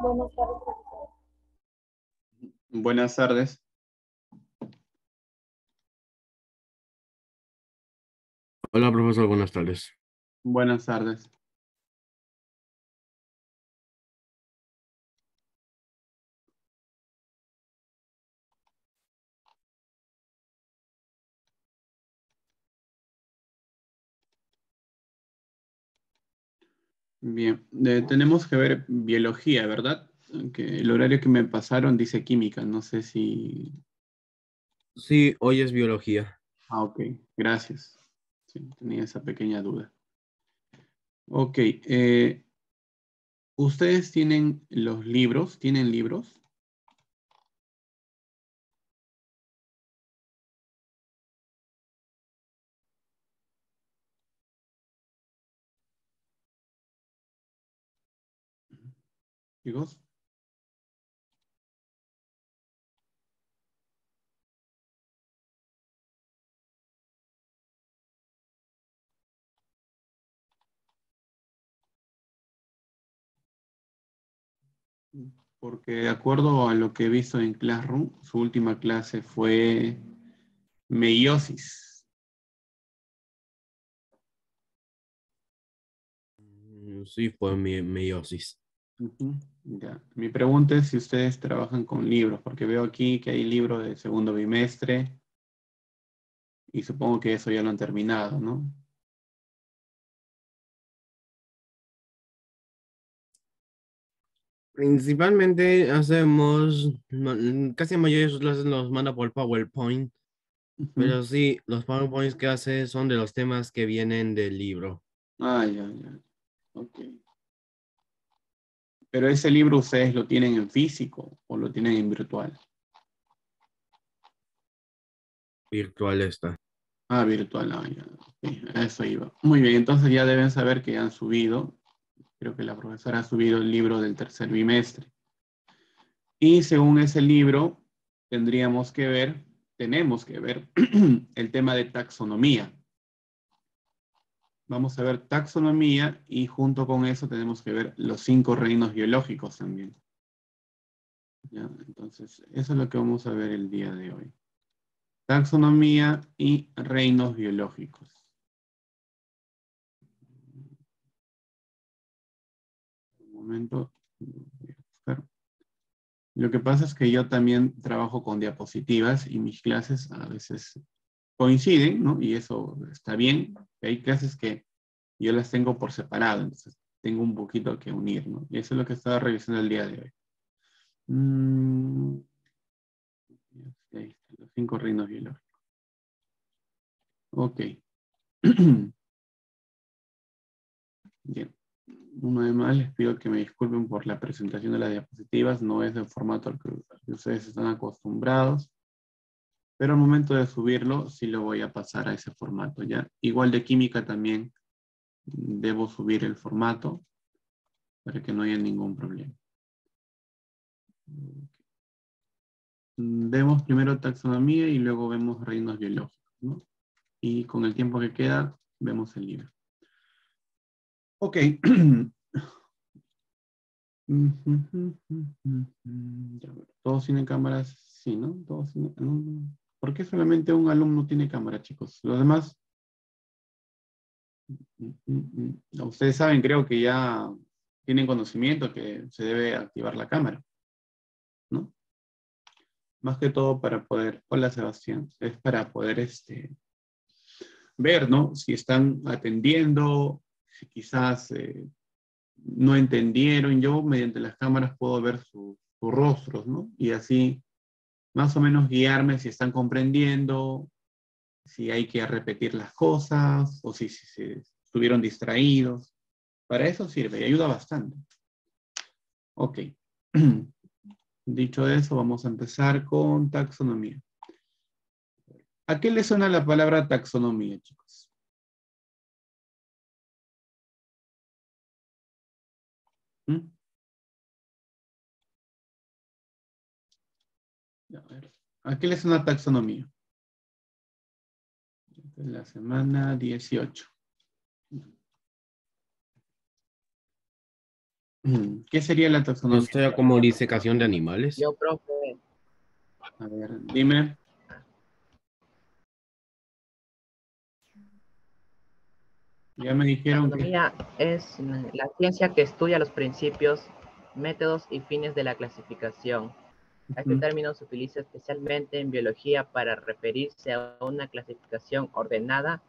Buenas tardes, profesor. Buenas tardes. Hola, profesor, buenas tardes. Buenas tardes. Bien, tenemos que ver biología, ¿verdad? Que el horario que me pasaron dice química, no sé si... Sí, hoy es biología. Ah, ok, gracias. Sí, tenía esa pequeña duda. Ok, ¿ustedes tienen los libros? ¿Tienen libros? ¿Chicos? Porque de acuerdo a lo que he visto en Classroom, su última clase fue meiosis. Sí, fue mi meiosis. Ujú, ya. Mi pregunta es si ustedes trabajan con libros, porque veo aquí que hay libros de segundo bimestre y supongo que eso ya lo han terminado, ¿no? Principalmente hacemos, casi la mayoría de sus clases los manda por PowerPoint, Ujú. pero sí, los PowerPoints que hace son de los temas que vienen del libro. Ah, ya, ya. Ok. Pero ese libro ustedes lo tienen en físico o lo tienen en virtual. Virtual está. Ah, virtual, ah, ya. Ok, a eso iba. Muy bien, entonces ya deben saber que ya han subido. Creo que la profesora ha subido el libro del tercer bimestre. Y según ese libro, tenemos que ver el tema de taxonomía. Vamos a ver taxonomía y junto con eso tenemos que ver los 5 reinos biológicos también. ¿Ya? Entonces, eso es lo que vamos a ver el día de hoy. Taxonomía y reinos biológicos. Un momento. Voy a buscar. Lo que pasa es que yo también trabajo con diapositivas y mis clases a veces coinciden, ¿no? Y eso está bien. Hay clases que yo las tengo por separado, entonces tengo un poquito que unir, ¿no? Y eso es lo que estaba revisando el día de hoy. Mm, ahí están los 5 reinos biológicos. Ok. Bien. Una vez más les pido que me disculpen por la presentación de las diapositivas. No es el formato al que ustedes están acostumbrados. Pero al momento de subirlo, sí lo voy a pasar a ese formato, ¿ya? Igual de química también debo subir el formato para que no haya ningún problema. Vemos primero taxonomía y luego vemos reinos biológicos, ¿no? Y con el tiempo que queda, vemos el libro. Ok. ¿Todos tienen cámaras? Sí, ¿no? Todos tienen... ¿Por qué solamente un alumno tiene cámara, chicos? Los demás... Ustedes saben, creo que ya tienen conocimiento que se debe activar la cámara, ¿no? Más que todo para poder... Hola, Sebastián. Es para poder ver, ¿no? Si están atendiendo, si quizás no entendieron. Yo mediante las cámaras puedo ver sus rostros, ¿no? Y así más o menos guiarme si están comprendiendo, si hay que repetir las cosas o si se estuvieron distraídos. Para eso sirve y ayuda bastante. Ok. Dicho eso, vamos a empezar con taxonomía. ¿A qué le suena la palabra taxonomía, chicos? ¿Mm? A ver. ¿A qué le suena taxonomía? La semana 18. ¿Qué sería la taxonomía? Esto ya como disecación de animales. Yo, profe, A ver, dime. Ya me dijeron que... taxonomía es la ciencia que estudia los principios, métodos y fines de la clasificación. Este Ujú, término se utiliza especialmente en biología para referirse a una clasificación ordenada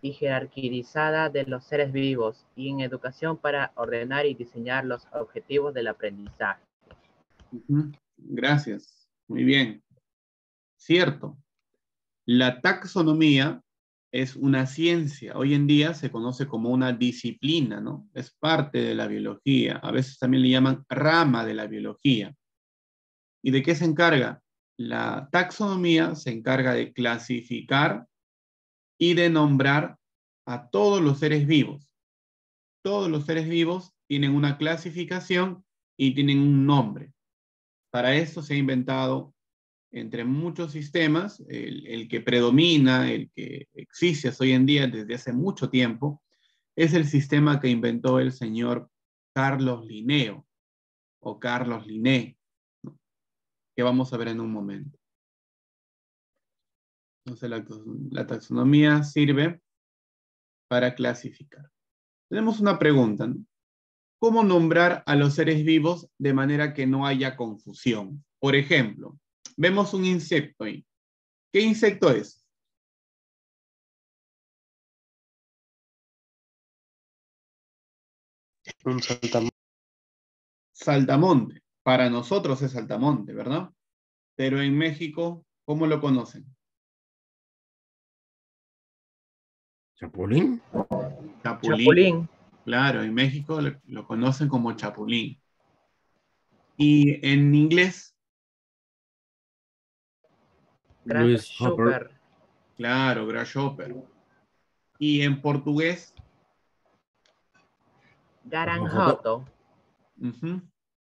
y jerarquizada de los seres vivos, y en educación para ordenar y diseñar los objetivos del aprendizaje. ujú. Gracias. Muy bien. Cierto. La taxonomía es una ciencia. Hoy en día se conoce como una disciplina, ¿no? Es parte de la biología. A veces también le llaman rama de la biología. ¿Y de qué se encarga? La taxonomía se encarga de clasificar y de nombrar a todos los seres vivos. Todos los seres vivos tienen una clasificación y tienen un nombre. Para esto se ha inventado, entre muchos sistemas, el que predomina, el que existe hoy en día desde hace mucho tiempo, es el sistema que inventó el señor Carlos Linneo o Carlos Linné, ¿no? Que vamos a ver en un momento. Entonces, la taxonomía sirve para clasificar. Tenemos una pregunta, ¿no? ¿Cómo nombrar a los seres vivos de manera que no haya confusión? Por ejemplo, vemos un insecto ahí. ¿Qué insecto es? Un saltamontes. Saltamonte. Para nosotros es saltamonte, ¿verdad? Pero en México, ¿cómo lo conocen? ¿Chapulín? Chapulín. Chapulín, Claro, en México lo conocen como chapulín. Y en inglés, Luis Hopper. grasshopper, claro, grasshopper. Y en portugués, Jojoto. garanjoto, ujú,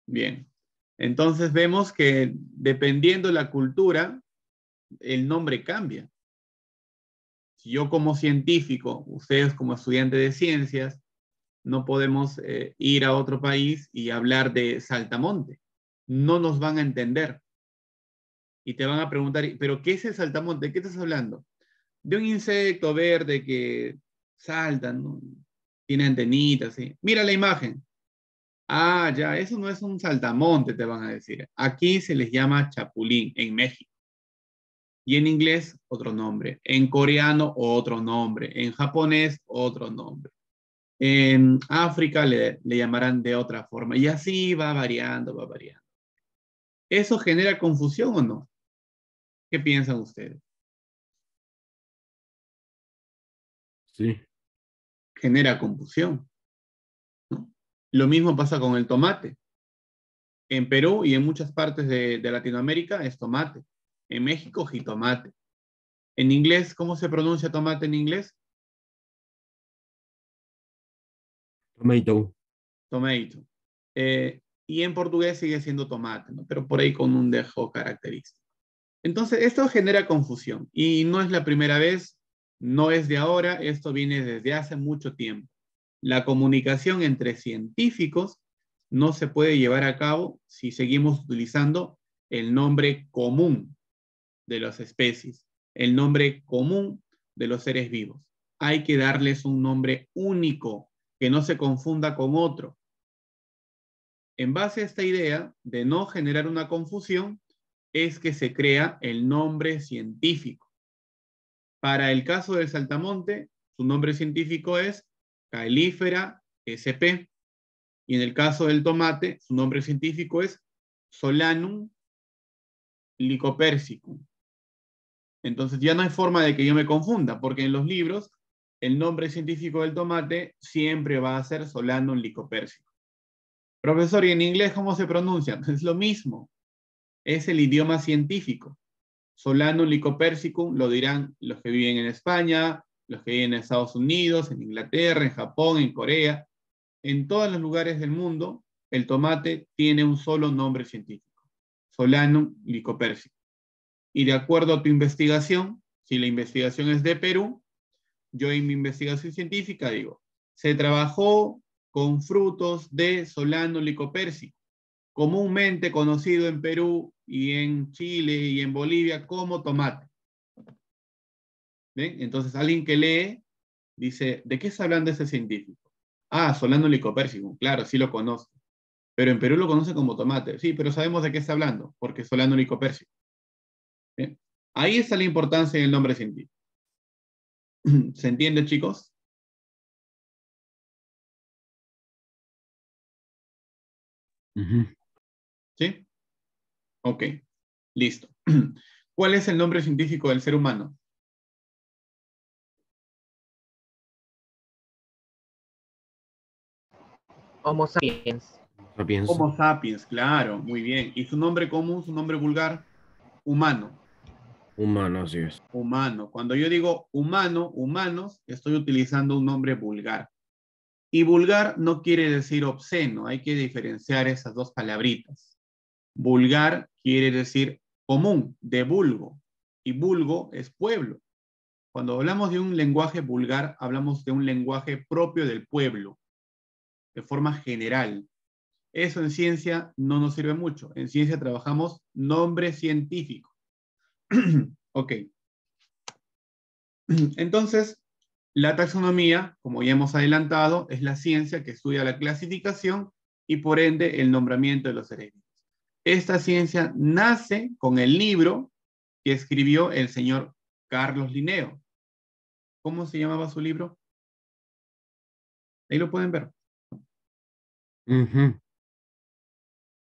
bien. Entonces vemos que dependiendo de la cultura, el nombre cambia. Si yo como científico, ustedes como estudiantes de ciencias, no podemos ir a otro país y hablar de saltamonte. No nos van a entender. Y te van a preguntar, ¿pero qué es el saltamonte? ¿De qué estás hablando? De un insecto verde que salta, ¿no? Tiene antenitas, ¿sí? Mira la imagen. Ah, ya, eso no es un saltamonte, te van a decir. Aquí se les llama chapulín en México. Y en inglés, otro nombre. En coreano, otro nombre. En japonés, otro nombre. En África le llamarán de otra forma. Y así va variando, va variando. ¿Eso genera confusión o no? ¿Qué piensan ustedes? Sí. Genera confusión, ¿no? Lo mismo pasa con el tomate. En Perú y en muchas partes de Latinoamérica es tomate. En México, jitomate. En inglés, ¿cómo se pronuncia tomate en inglés? Tomato. Tomato. Y en portugués sigue siendo tomate, ¿no? Pero por ahí con un dejo característico. Entonces, esto genera confusión y no es la primera vez, no es de ahora, esto viene desde hace mucho tiempo. La comunicación entre científicos no se puede llevar a cabo si seguimos utilizando el nombre común de las especies, el nombre común de los seres vivos. Hay que darles un nombre único que no se confunda con otro. En base a esta idea de no generar una confusión, es que se crea el nombre científico. Para el caso del saltamonte, su nombre científico es Caelífera sp. Y en el caso del tomate, su nombre científico es Solanum lycopersicum. Entonces ya no hay forma de que yo me confunda, porque en los libros el nombre científico del tomate siempre va a ser Solanum lycopersicum. Profesor, ¿y en inglés cómo se pronuncia? Es lo mismo, es el idioma científico. Solanum lycopersicum lo dirán los que viven en España, los que viven en Estados Unidos, en Inglaterra, en Japón, en Corea. En todos los lugares del mundo, el tomate tiene un solo nombre científico, Solanum lycopersicum. Y de acuerdo a tu investigación, si la investigación es de Perú, yo en mi investigación científica digo, se trabajó con frutos de Solano licopérsico, comúnmente conocido en Perú y en Chile y en Bolivia como tomate. ¿Ven? Entonces alguien que lee dice, ¿de qué está hablando ese científico? Ah, Solano licopérsico, claro, sí lo conozco. Pero en Perú lo conocen como tomate. Sí, pero sabemos de qué está hablando, porque es Solano licopérsico. ¿Bien? Ahí está la importancia del nombre científico. ¿Se entiende, chicos? ¿Sí? Ok, listo. ¿Cuál es el nombre científico del ser humano? Homo sapiens. Sapiens. Homo sapiens, claro, muy bien. ¿Y su nombre común, su nombre vulgar? Humano. Humano, así es. Humano. Cuando yo digo humano, humanos, estoy utilizando un nombre vulgar. Y vulgar no quiere decir obsceno, hay que diferenciar esas dos palabritas. Vulgar quiere decir común, de vulgo, y vulgo es pueblo. Cuando hablamos de un lenguaje vulgar, hablamos de un lenguaje propio del pueblo, de forma general. Eso en ciencia no nos sirve mucho. En ciencia trabajamos nombre científico. Ok. Entonces, la taxonomía, como ya hemos adelantado, es la ciencia que estudia la clasificación y por ende el nombramiento de los seres vivos. Esta ciencia nace con el libro que escribió el señor Carlos Linneo. ¿Cómo se llamaba su libro? Ahí lo pueden ver.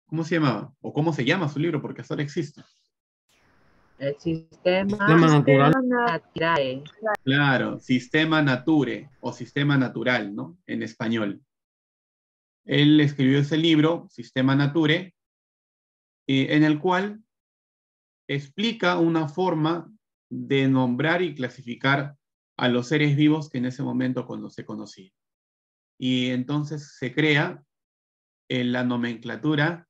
¿Cómo se llamaba? ¿O cómo se llama su libro? Porque hasta ahora existe. El sistema Sistema natural. Naturae. Claro, Sistema Nature o Sistema Natural, ¿no? En español. Él escribió ese libro, Sistema Nature, en el cual explica una forma de nombrar y clasificar a los seres vivos que en ese momento se conocían. Y entonces se crea la nomenclatura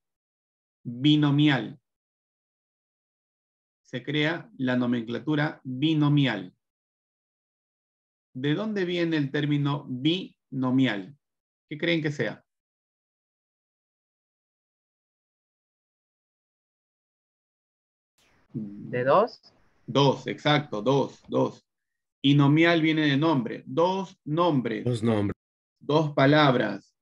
binomial. Se crea la nomenclatura binomial. ¿De dónde viene el término binomial? ¿Qué creen que sea? ¿De dos? Dos, exacto, dos. Y nomial viene de nombre. Dos nombres, Los nombres. dos palabras.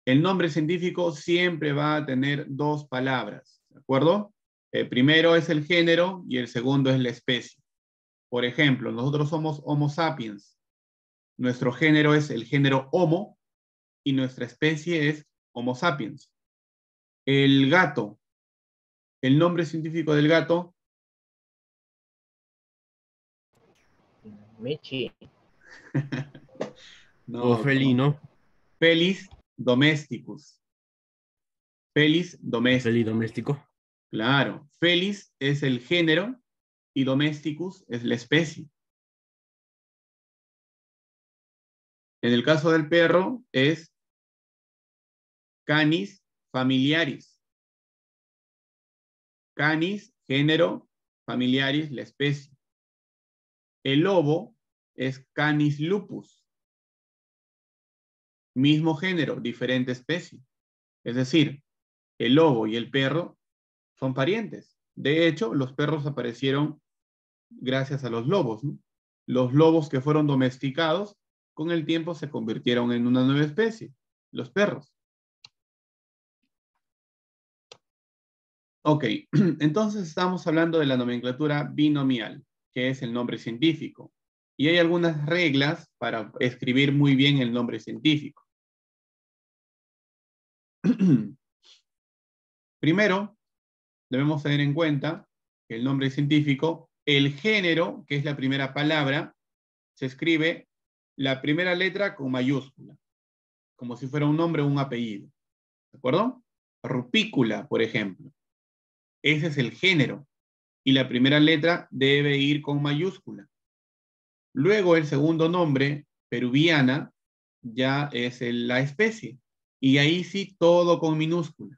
El nombre científico siempre va a tener dos palabras, ¿de acuerdo? El primero es el género y el segundo es la especie. Por ejemplo, nosotros somos Homo sapiens. Nuestro género es el género Homo y nuestra especie es Homo sapiens. El gato, el nombre científico del gato. Michi. O No, felino. Felis domesticus. Felis domesticus. Feli doméstico. Claro, Felis es el género y domesticus es la especie. En el caso del perro es Canis familiaris. Canis, género, familiaris, la especie. El lobo es Canis lupus. Mismo género, diferente especie. Es decir, el lobo y el perro son parientes. De hecho, los perros aparecieron gracias a los lobos, ¿no? Los lobos que fueron domesticados, con el tiempo se convirtieron en una nueva especie, los perros. Ok, entonces estamos hablando de la nomenclatura binomial, que es el nombre científico. Y hay algunas reglas para escribir muy bien el nombre científico. Primero, debemos tener en cuenta que el nombre científico, el género, que es la primera palabra, se escribe la primera letra con mayúscula, como si fuera un nombre o un apellido. ¿De acuerdo? Rupícula, por ejemplo. Ese es el género. Y la primera letra debe ir con mayúscula. Luego el segundo nombre, peruviana, ya es la especie. Y ahí sí todo con minúscula.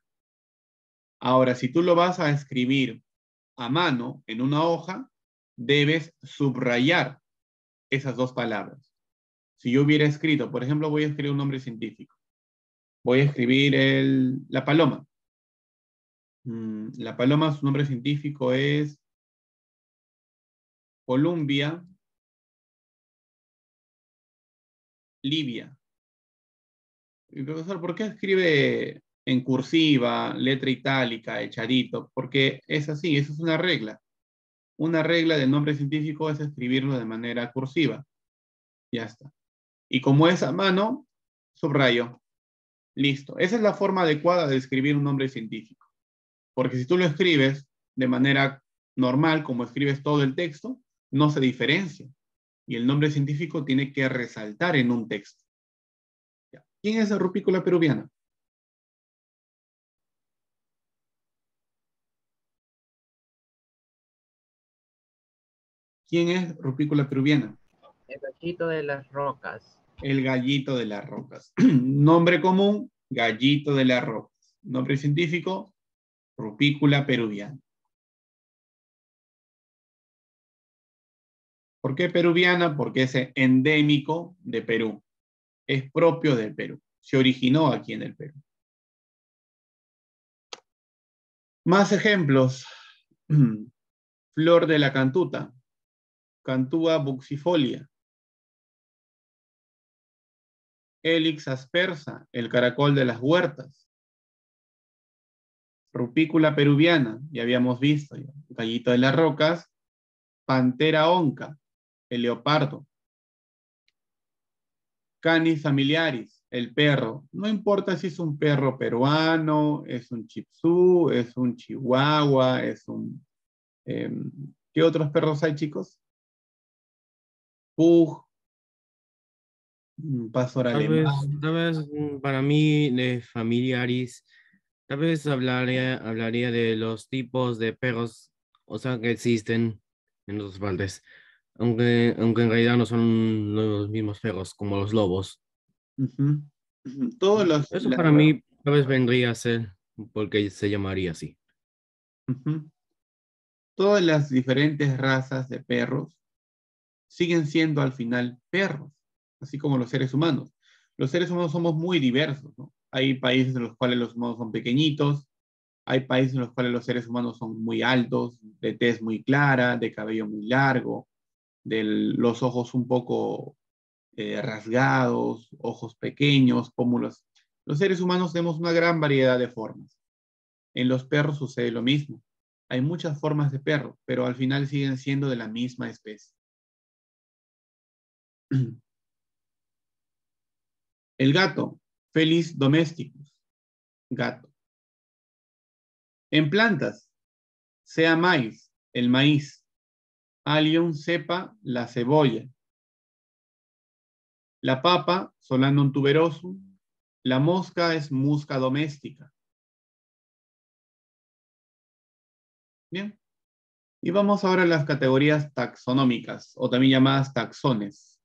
Ahora, si tú lo vas a escribir a mano en una hoja, debes subrayar esas dos palabras. Si yo hubiera escrito, por ejemplo, voy a escribir un nombre científico. Voy a escribir la paloma. La paloma, su nombre científico es Columbia livia. Y profesor, ¿por qué escribe en cursiva, letra itálica, echadito? Porque es así, esa es una regla. Una regla del nombre científico es escribirlo de manera cursiva. Ya está. Y como es a mano, subrayo. Listo. Esa es la forma adecuada de escribir un nombre científico. Porque si tú lo escribes de manera normal, como escribes todo el texto, no se diferencia. Y el nombre científico tiene que resaltar en un texto. ¿Quién es la rupícula peruviana? ¿Quién es rupícula peruviana? El gallito de las rocas. El gallito de las rocas. Nombre común, gallito de las rocas. Nombre científico, rupícula peruviana. ¿Por qué peruviana? Porque es endémico de Perú. Es propio del Perú. Se originó aquí en el Perú. Más ejemplos. Flor de la cantuta. Cantúa buxifolia. Helix aspersa, el caracol de las huertas. Rupícula peruviana, ya habíamos visto. Gallito de las rocas. Pantera onca, el leopardo. Canis familiaris, el perro. No importa si es un perro peruano, es un chipsú, es un chihuahua, es un... ¿qué otros perros hay, chicos? Pug, pastor alemán. Tal vez para mí, de familiares, tal vez hablaría de los tipos de perros, o sea, que existen en los baldes, aunque en realidad no son los mismos perros como los lobos. Ujú, ujú. Todos los... Eso para mí tal vez vendría a ser porque se llamaría así. ujú. Todas las diferentes razas de perros siguen siendo al final perros, así como los seres humanos. Los seres humanos somos muy diversos, ¿no? Hay países en los cuales los humanos son pequeñitos, hay países en los cuales los seres humanos son muy altos, de tez muy clara, de cabello muy largo, de los ojos un poco rasgados, ojos pequeños, pómulos. Los seres humanos tenemos una gran variedad de formas. En los perros sucede lo mismo. Hay muchas formas de perro, pero al final siguen siendo de la misma especie. El gato, Felis domesticus, gato. En plantas, sea maíz, el maíz. Allium cepa, la cebolla. La papa, Solanum tuberosum. La mosca es musca doméstica. Bien. Y vamos ahora a las categorías taxonómicas, o también llamadas taxones.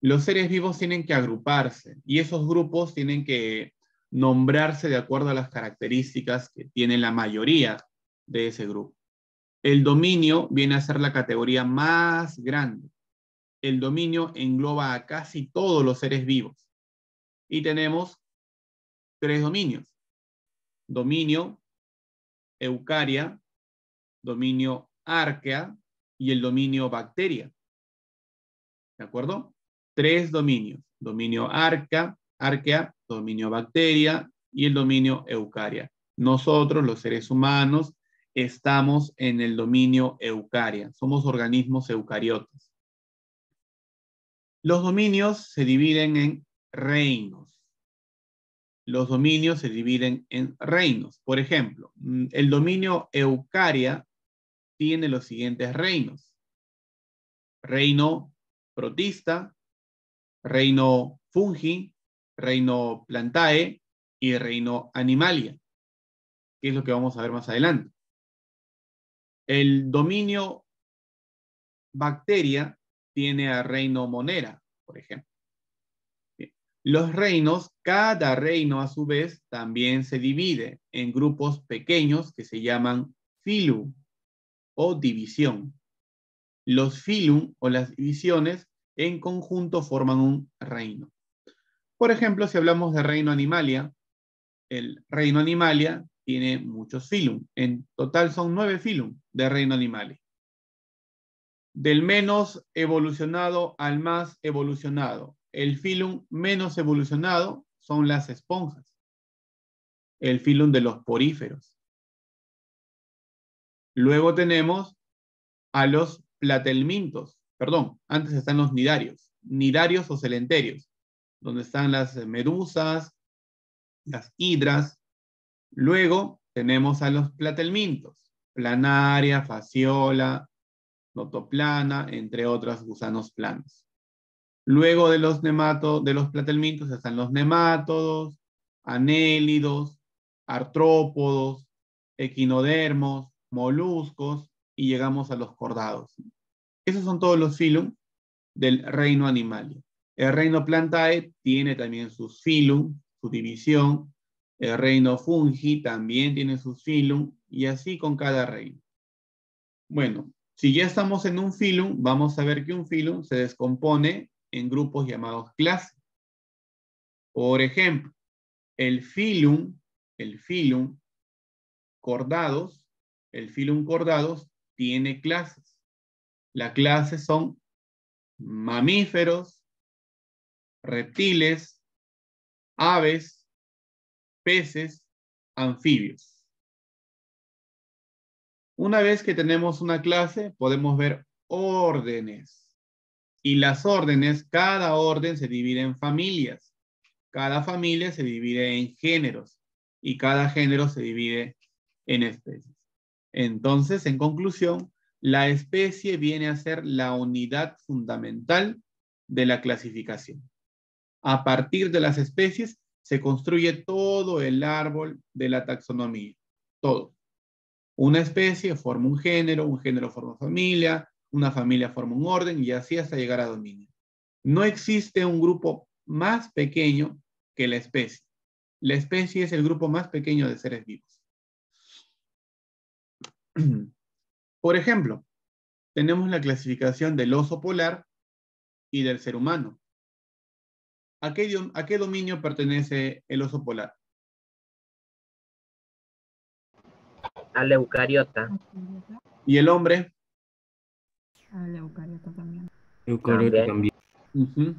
Los seres vivos tienen que agruparse y esos grupos tienen que nombrarse de acuerdo a las características que tiene la mayoría de ese grupo. El dominio viene a ser la categoría más grande. El dominio engloba a casi todos los seres vivos. Y tenemos 3 dominios. Dominio eucaria, dominio arquea y el dominio bacteria. ¿De acuerdo? 3 dominios. Dominio arquea, dominio bacteria y el dominio eucaria. Nosotros, los seres humanos, estamos en el dominio eucaria. Somos organismos eucariotas. Los dominios se dividen en reinos. Los dominios se dividen en reinos. Por ejemplo, el dominio eucaria tiene los siguientes reinos. Reino protista, reino fungi, reino plantae y reino animalia, que es lo que vamos a ver más adelante. El dominio bacteria tiene a reino monera, por ejemplo. Bien. Los reinos, cada reino a su vez también se divide en grupos pequeños que se llaman filum o división. Los filum o las divisiones en conjunto forman un reino. Por ejemplo, si hablamos de reino animalia, el reino Animalia tiene muchos filum. En total son 9 filum de reino Animalia. Del menos evolucionado al más evolucionado. El filum menos evolucionado son las esponjas. El filum de los poríferos. Luego tenemos a los platelmintos. Perdón, antes están los nidarios. Nidarios o celenterios, donde están las medusas, las hidras. Luego tenemos a los platelmintos. Planaria, fasciola, notoplana, entre otros gusanos planos. Luego de los platelmintos están los nemátodos, anélidos, artrópodos, equinodermos, moluscos y llegamos a los cordados. Esos son todos los filum del reino Animalia. El reino Plantae tiene también sus filum, su división. El reino Fungi también tiene sus filum y así con cada reino. Bueno, si ya estamos en un filum, vamos a ver que un filum se descompone en grupos llamados clases. Por ejemplo, el filum cordados, tiene clases. Las clases son mamíferos, reptiles, aves, peces, anfibios. Una vez que tenemos una clase, podemos ver órdenes. Y las órdenes, cada orden se divide en familias. Cada familia se divide en géneros. Y cada género se divide en especies. Entonces, en conclusión, la especie viene a ser la unidad fundamental de la clasificación. A partir de las especies se construye todo el árbol de la taxonomía. Todo. Una especie forma un género forma una familia forma un orden y así hasta llegar a dominio. No existe un grupo más pequeño que la especie. La especie es el grupo más pequeño de seres vivos. Por ejemplo, tenemos la clasificación del oso polar y del ser humano. ¿A qué dominio pertenece el oso polar? Al eucariota. ¿Y el hombre? Al eucariota también. Eucariota también.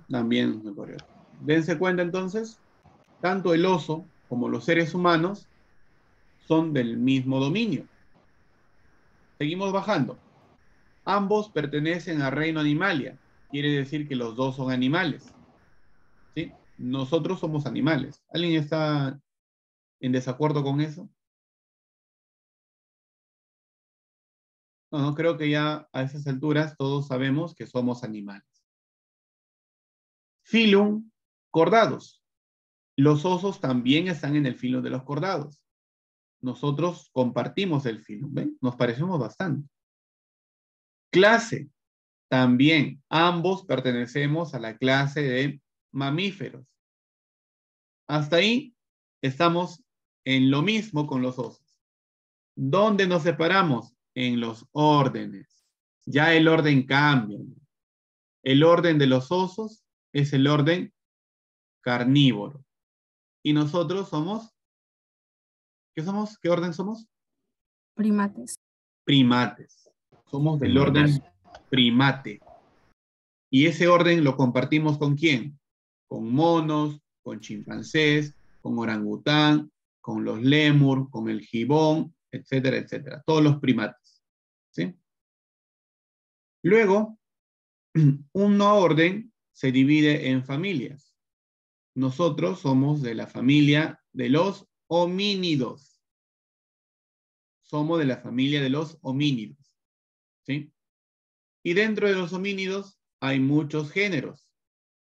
También eucariota. Dense cuenta entonces, tanto el oso como los seres humanos son del mismo dominio. Seguimos bajando. Ambos pertenecen al reino Animalia. Quiere decir que los dos son animales. ¿Sí? Nosotros somos animales. ¿Alguien está en desacuerdo con eso? No, creo que ya a esas alturas todos sabemos que somos animales. Filum, cordados. Los osos también están en el filum de los cordados. Nosotros compartimos el filum, ¿ven? Nos parecemos bastante. Clase, también. Ambos pertenecemos a la clase de mamíferos. Hasta ahí estamos en lo mismo con los osos. ¿Dónde nos separamos? En los órdenes. Ya el orden cambia. El orden de los osos es el orden carnívoro. Y nosotros somos, ¿qué somos? ¿Qué orden somos? Primates. Primates. Somos del orden primate. Y ese orden lo compartimos ¿con quién? Con monos, con chimpancés, con orangután, con los lémur, con el gibón, etcétera, etcétera. Todos los primates. ¿Sí? Luego, una orden se divide en familias. Nosotros somos de la familia de los homínidos. Somos de la familia de los homínidos. ¿Sí? Y dentro de los homínidos hay muchos géneros.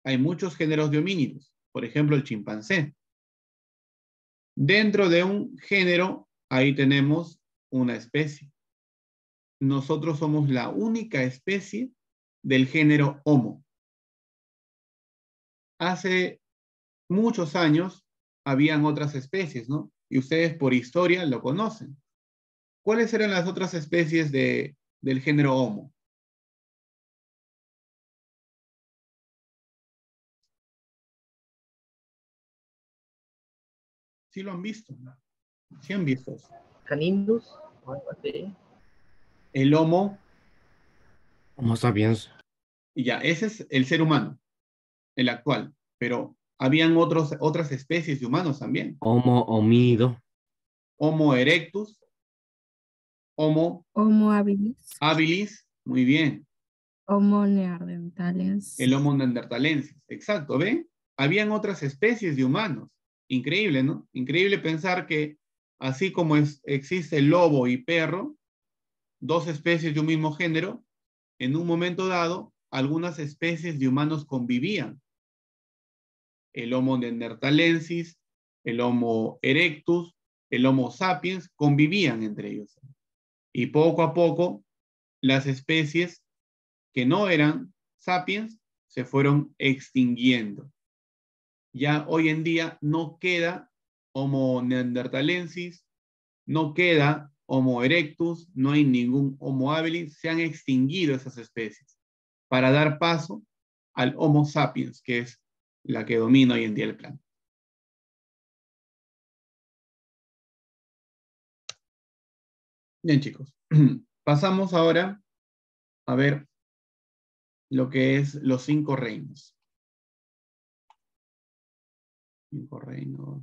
Hay muchos géneros de homínidos. Por ejemplo, el chimpancé. Dentro de un género, ahí tenemos una especie. Nosotros somos la única especie del género Homo. Hace muchos años habían otras especies, ¿no? Y ustedes por historia lo conocen. ¿Cuáles eran las otras especies del género Homo? Sí lo han visto. Sí han visto eso. Caninus, o algo así. El Homo, Homo sapiens. y ya, ese es el ser humano, el actual. Pero habían otras especies de humanos también. Homo hominido. Homo erectus, Homo Homo habilis. habilis, muy bien. Homo neanderthalensis. El Homo neanderthalensis, exacto, ¿ven? Habían otras especies de humanos. Increíble, ¿no? Increíble pensar que así como existe el lobo y perro, dos especies de un mismo género, en un momento dado, algunas especies de humanos convivían. El Homo neanderthalensis, el Homo erectus, el Homo sapiens, convivían entre ellos. Y poco a poco, las especies que no eran sapiens se fueron extinguiendo. Ya hoy en día no queda Homo neanderthalensis, no queda Homo erectus, no hay ningún Homo habilis, se han extinguido esas especies para dar paso al Homo sapiens, que es la que domina hoy en día el planeta. Bien, chicos. Pasamos ahora a ver lo que es los 5 reinos. 5 reinos.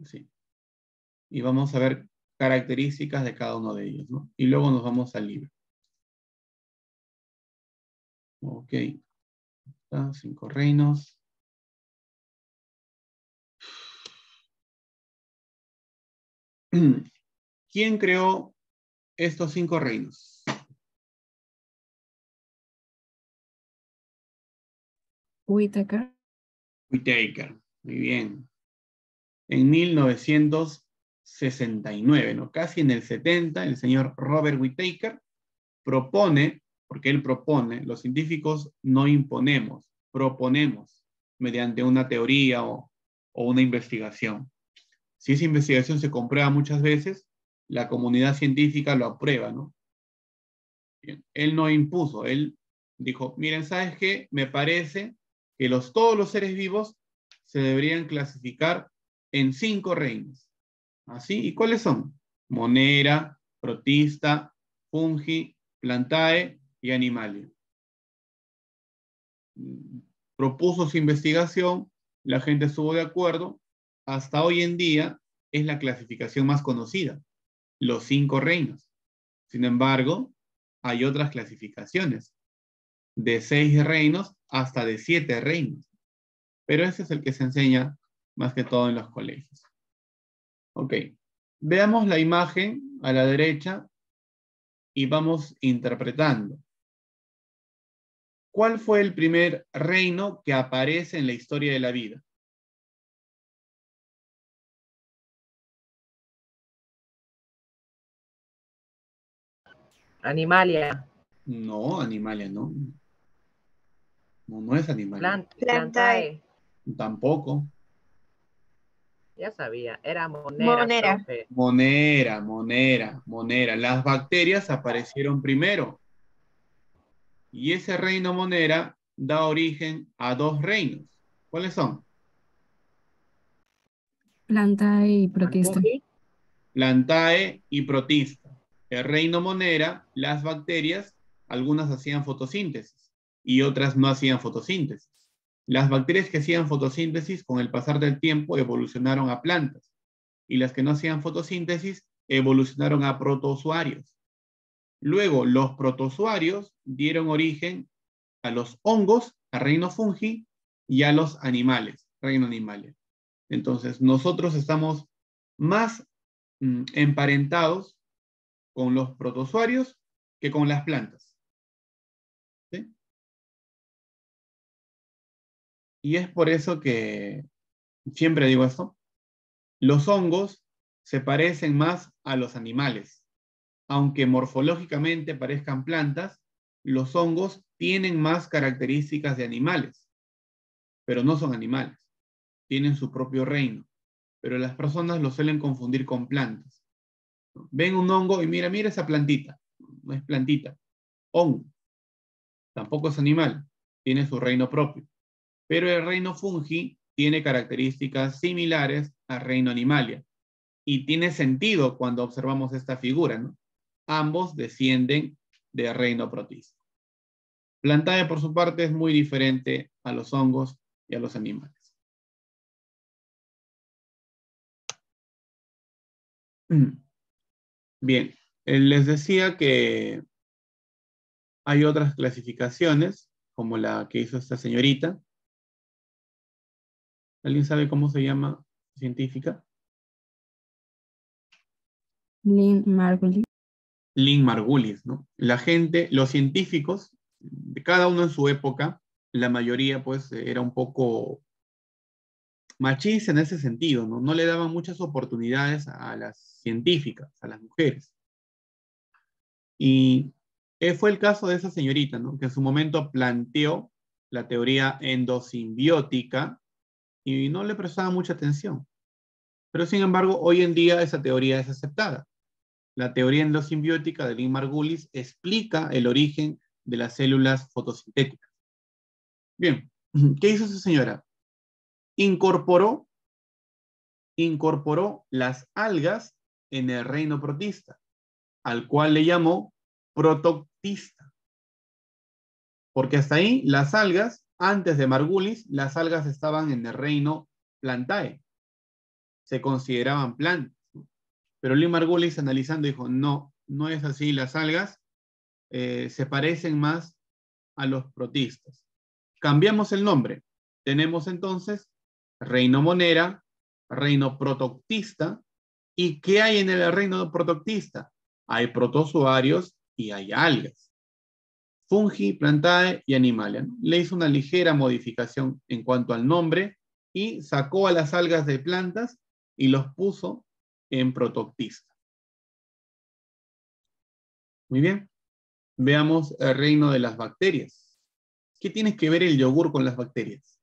Sí. Y vamos a ver características de cada uno de ellos, ¿no? Y luego nos vamos al libro. Ok. 5 reinos. ¿Quién creó estos 5 reinos? Whittaker. Whittaker. Muy bien. En 1969, ¿no? Casi en el 70, el señor Robert Whittaker propone, porque él propone, los científicos no imponemos, proponemos mediante una teoría o una investigación. Si esa investigación se comprueba muchas veces, la comunidad científica lo aprueba, ¿no? Bien. Él no impuso, él dijo, miren, ¿sabes qué? Me parece que todos los seres vivos se deberían clasificar en 5 reinos. ¿Así? ¿Y cuáles son? Monera, protista, fungi, plantae y animalia. Propuso su investigación, la gente estuvo de acuerdo, hasta hoy en día es la clasificación más conocida, los 5 reinos. Sin embargo, hay otras clasificaciones, de 6 reinos hasta de 7 reinos. Pero ese es el que se enseña más que todo en los colegios. Ok, veamos la imagen a la derecha y vamos interpretando. ¿Cuál fue el primer reino que aparece en la historia de la vida? Animalia. No, Animalia, no. No, no es Animalia. Plantae. Tampoco. Ya sabía, era Monera, Monera. profe. Monera. Las bacterias aparecieron primero. Y ese reino Monera da origen a 2 reinos. ¿Cuáles son? Plantae y protista. Fungi. Plantae y protista. El reino Monera, las bacterias, algunas hacían fotosíntesis y otras no hacían fotosíntesis. Las bacterias que hacían fotosíntesis con el pasar del tiempo evolucionaron a plantas y las que no hacían fotosíntesis evolucionaron a protozoarios. Luego, los protozoarios dieron origen a los hongos, a reino fungi, y a los animales, reino animal. Entonces, nosotros estamos más emparentados con los protozoarios que con las plantas. ¿Sí? Y es por eso que siempre digo esto, los hongos se parecen más a los animales. Aunque morfológicamente parezcan plantas, los hongos tienen más características de animales, pero no son animales. Tienen su propio reino, pero las personas lo suelen confundir con plantas. Ven un hongo y mira esa plantita. No es plantita, hongo. Tampoco es animal, tiene su reino propio. Pero el reino fungi tiene características similares al reino Animalia. Y tiene sentido cuando observamos esta figura, ¿no? Ambos descienden del reino Protista. Plantae, por su parte, es muy diferente a los hongos y a los animales. Bien, les decía que hay otras clasificaciones, como la que hizo esta señorita. ¿Alguien sabe cómo se llama científica? Lynn Margulis. Lynn Margulis, ¿no? La gente, los científicos, de cada uno en su época, la mayoría pues era un poco machista en ese sentido, ¿no? No le daban muchas oportunidades a las científicas, a las mujeres. Y fue el caso de esa señorita, ¿no? Que en su momento planteó la teoría endosimbiótica y no le prestaba mucha atención. Pero sin embargo, hoy en día esa teoría es aceptada. La teoría endosimbiótica de Lynn Margulis explica el origen de las células fotosintéticas. Bien, ¿qué hizo esa señora? Incorporó las algas en el reino protista, al cual le llamó protoctista. Porque hasta ahí las algas, antes de Margulis, las algas estaban en el reino Plantae. Se consideraban plantas. Pero Lynn Margulis, analizando, dijo, no, no es así. Las algas se parecen más a los protistas. Cambiamos el nombre. Tenemos entonces reino Monera, reino protoctista. ¿Y qué hay en el reino protoctista? Hay protozoarios y hay algas. Fungi, plantae y animalia. Le hizo una ligera modificación en cuanto al nombre y sacó a las algas de plantas y los puso en protoctista. Muy bien. Veamos el reino de las bacterias. ¿Qué tiene que ver el yogur con las bacterias?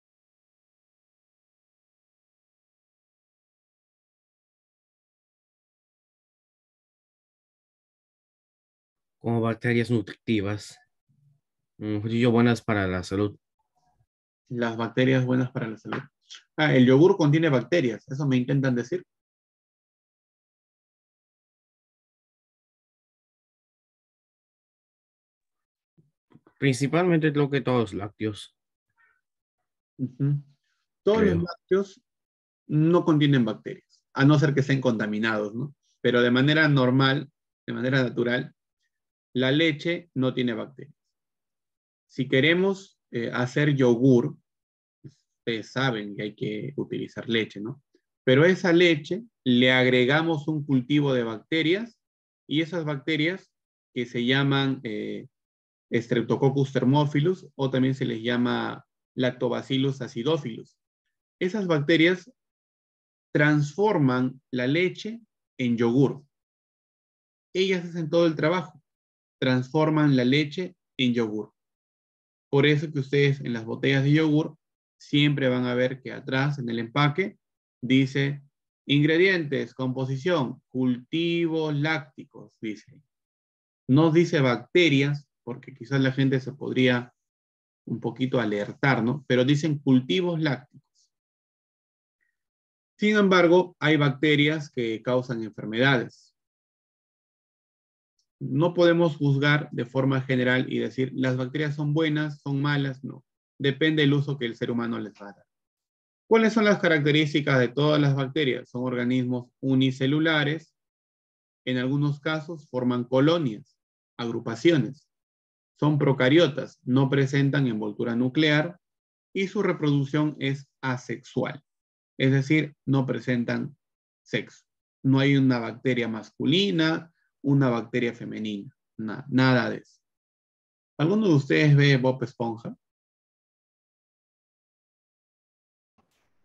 Como bacterias nutritivas, buenas para la salud. Las bacterias buenas para la salud. El yogur contiene bacterias, eso me intentan decir. Principalmente lo que todos los lácteos. Todos los Creo. lácteos no contienen bacterias, a no ser que estén contaminados, ¿no? Pero de manera normal, de manera natural, la leche no tiene bacterias. Si queremos hacer yogur, ustedes saben que hay que utilizar leche, ¿no? Pero a esa leche le agregamos un cultivo de bacterias y esas bacterias que se llaman Streptococcus thermophilus o también se les llama Lactobacillus acidophilus. Esas bacterias transforman la leche en yogur. Ellas hacen todo el trabajo, transforman la leche en yogur. Por eso que ustedes en las botellas de yogur siempre van a ver que atrás en el empaque dice ingredientes, composición, cultivos lácticos, dice. No dice bacterias, porque quizás la gente se podría un poquito alertar, ¿no? Pero dicen cultivos lácticos. Sin embargo, hay bacterias que causan enfermedades. No podemos juzgar de forma general y decir las bacterias son buenas, son malas, no. Depende del uso que el ser humano les va a dar. ¿Cuáles son las características de todas las bacterias? Son organismos unicelulares. En algunos casos forman colonias, agrupaciones. Son procariotas, no presentan envoltura nuclear y su reproducción es asexual. Es decir, no presentan sexo. No hay una bacteria masculina, una bacteria femenina. Nada de eso. ¿Alguno de ustedes ve Bob Esponja?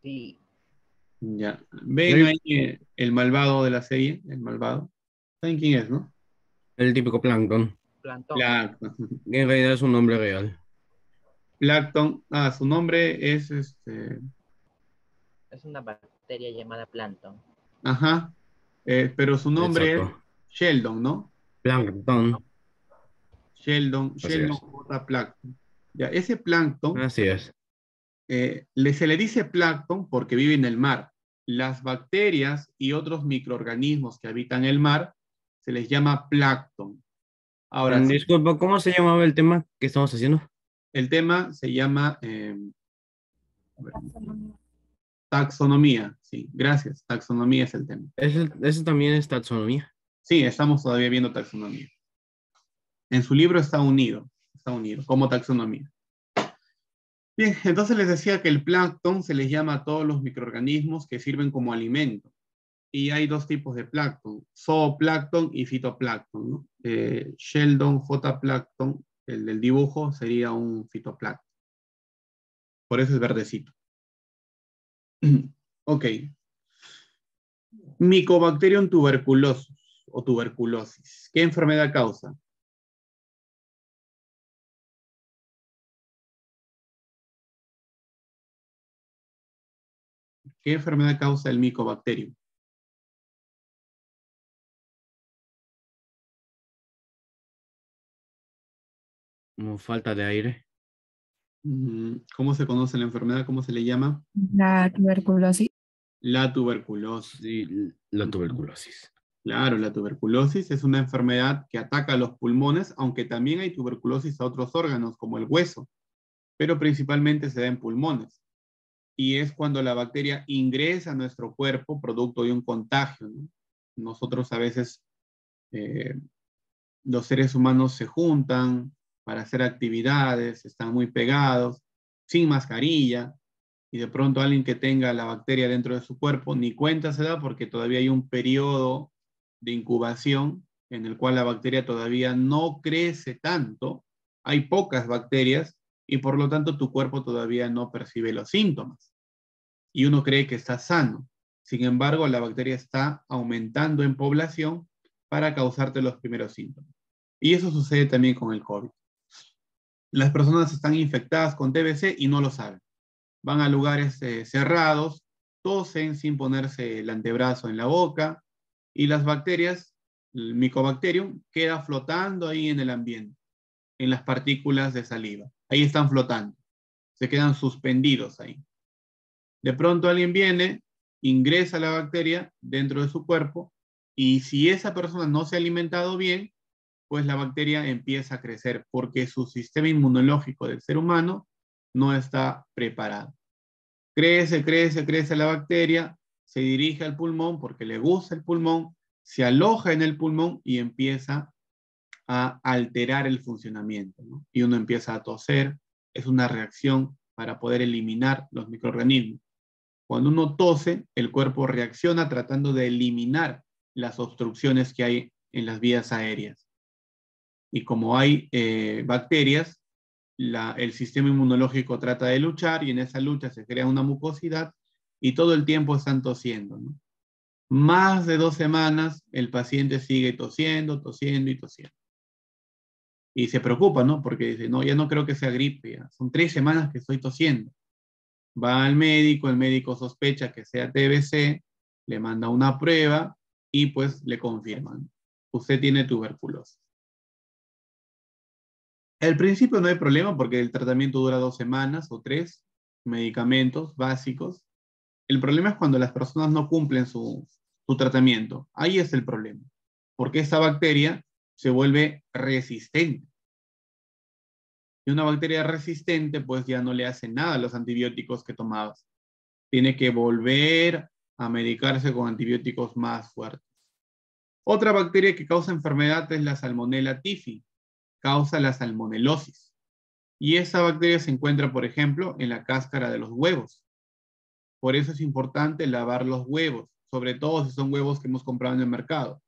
Sí. Ya. ¿Ven ahí el malvado de la serie? El malvado. ¿Saben quién es, no? El típico plancton. Plantón. Plancton. En realidad es un nombre real. Plancton. Su nombre es Es una bacteria llamada plancton. Ajá. Pero su nombre es Exacto. Sheldon, ¿no? Plancton. Sheldon Así es. J. Plankton. Ya, ese plancton Así es. se le dice plancton porque vive en el mar. Las bacterias y otros microorganismos que habitan el mar se les llama plancton. Ahora, Disculpa, ¿cómo se llamaba el tema que estamos haciendo? el tema se llama a ver, taxonomía. Sí, gracias. Taxonomía es el tema. Eso también es taxonomía. Sí, estamos todavía viendo taxonomía. En su libro está unido como taxonomía. Bien, entonces les decía que el plancton se les llama a todos los microorganismos que sirven como alimento. Y hay dos tipos de plancton, zooplancton y fitoplancton, ¿no? Sheldon J. Plankton, el del dibujo, sería un fitoplancton. Por eso es verdecito. Ok. Mycobacterium tuberculosis o tuberculosis. ¿Qué enfermedad causa? ¿Qué enfermedad causa el Mycobacterium? Como falta de aire. ¿Cómo se conoce la enfermedad? ¿Cómo se le llama? La tuberculosis. La tuberculosis. Sí, la tuberculosis. Claro, la tuberculosis es una enfermedad que ataca a los pulmones, aunque también hay tuberculosis a otros órganos, como el hueso, pero principalmente se da en pulmones. Y es cuando la bacteria ingresa a nuestro cuerpo producto de un contagio, ¿no? Nosotros a veces, los seres humanos se juntan para hacer actividades, están muy pegados, sin mascarilla, y de pronto alguien que tenga la bacteria dentro de su cuerpo ni cuenta se da porque todavía hay un periodo de incubación en el cual la bacteria todavía no crece tanto, hay pocas bacterias y por lo tanto tu cuerpo todavía no percibe los síntomas y uno cree que está sano. Sin embargo, la bacteria está aumentando en población para causarte los primeros síntomas. Y eso sucede también con el COVID. Las personas están infectadas con TBC y no lo saben. Van a lugares cerrados, tosen sin ponerse el antebrazo en la boca y las bacterias, el Mycobacterium, queda flotando ahí en el ambiente, en las partículas de saliva. Ahí están flotando, se quedan suspendidos ahí. De pronto alguien viene, ingresa la bacteria dentro de su cuerpo y si esa persona no se ha alimentado bien, pues la bacteria empieza a crecer porque su sistema inmunológico del ser humano no está preparado. Crece, crece, crece la bacteria, se dirige al pulmón porque le gusta el pulmón, se aloja en el pulmón y empieza a alterar el funcionamiento, ¿no? Y uno empieza a toser, es una reacción para poder eliminar los microorganismos. Cuando uno tose, el cuerpo reacciona tratando de eliminar las obstrucciones que hay en las vías aéreas. Y como hay bacterias, el sistema inmunológico trata de luchar y en esa lucha se crea una mucosidad y todo el tiempo están tosiendo, ¿no? Más de 2 semanas el paciente sigue tosiendo, tosiendo y tosiendo. Y se preocupa, ¿no? Porque dice, no, ya no creo que sea gripe, ya. Son 3 semanas que estoy tosiendo. Va al médico, el médico sospecha que sea TBC, le manda una prueba y pues le confirman, usted tiene tuberculosis. Al principio no hay problema porque el tratamiento dura 2 semanas o 3, medicamentos básicos. El problema es cuando las personas no cumplen su tratamiento. Ahí es el problema, porque esta bacteria se vuelve resistente. Y una bacteria resistente pues ya no le hace nada a los antibióticos que tomabas. Tiene que volver a medicarse con antibióticos más fuertes. Otra bacteria que causa enfermedad es la Salmonella typhi. Causa la salmonelosis. Y esa bacteria se encuentra, por ejemplo, en la cáscara de los huevos. Por eso es importante lavar los huevos, sobre todo si son huevos que hemos comprado en el mercado.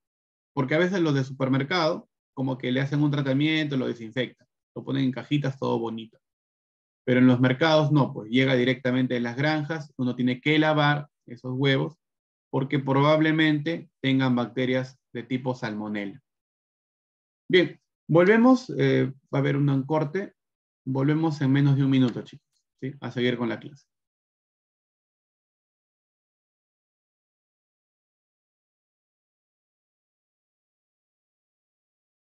Porque a veces los de supermercado, como que le hacen un tratamiento, lo desinfectan, lo ponen en cajitas, todo bonito. Pero en los mercados no, pues llega directamente de las granjas, uno tiene que lavar esos huevos porque probablemente tengan bacterias de tipo salmonella. Bien, volvemos, va a haber un corte, volvemos en menos de 1 minuto, chicos, ¿sí? A seguir con la clase.